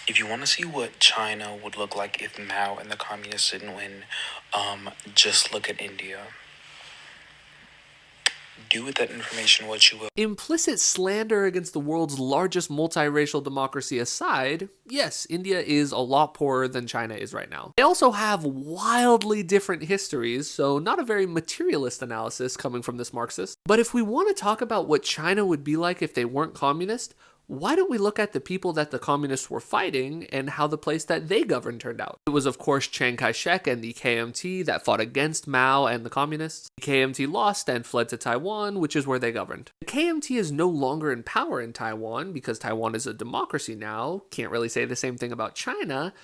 If you want to see what China would look like if Mao and the communists didn't win, just look at India. Do with that information what you will. Implicit slander against the world's largest multiracial democracy aside, yes, India is a lot poorer than China is right now. They also have wildly different histories, so not a very materialist analysis coming from this Marxist. But if we want to talk about what China would be like if they weren't communist, why don't we look at the people that the communists were fighting and how the place that they governed turned out? It was, of course, Chiang Kai-shek and the KMT that fought against Mao and the communists. The KMT lost and fled to Taiwan, which is where they governed. The KMT is no longer in power in Taiwan because Taiwan is a democracy now. Can't really say the same thing about China,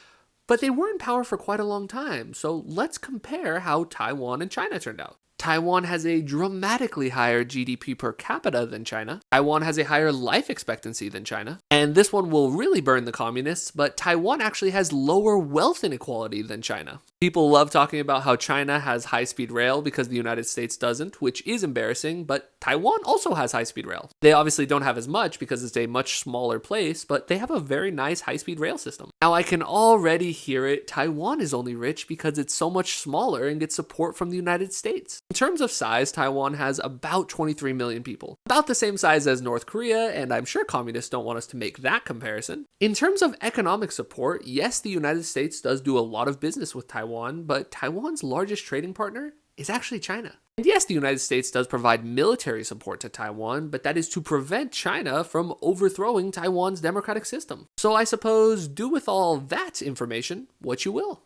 but they were in power for quite a long time. So let's compare how Taiwan and China turned out. Taiwan has a dramatically higher GDP per capita than China. Taiwan has a higher life expectancy than China. And this one will really burn the communists, but Taiwan actually has lower wealth inequality than China. People love talking about how China has high-speed rail because the United States doesn't, which is embarrassing, but Taiwan also has high-speed rail. They obviously don't have as much because it's a much smaller place, but they have a very nice high-speed rail system. Now, I can already hear it. Taiwan is only rich because it's so much smaller and gets support from the United States. In terms of size, Taiwan has about 23 million people. About the same size as North Korea, and I'm sure communists don't want us to make that comparison. In terms of economic support, yes, the United States does do a lot of business with Taiwan, but Taiwan's largest trading partner is actually China. And yes, the United States does provide military support to Taiwan, but that is to prevent China from overthrowing Taiwan's democratic system. So I suppose do with all that information what you will.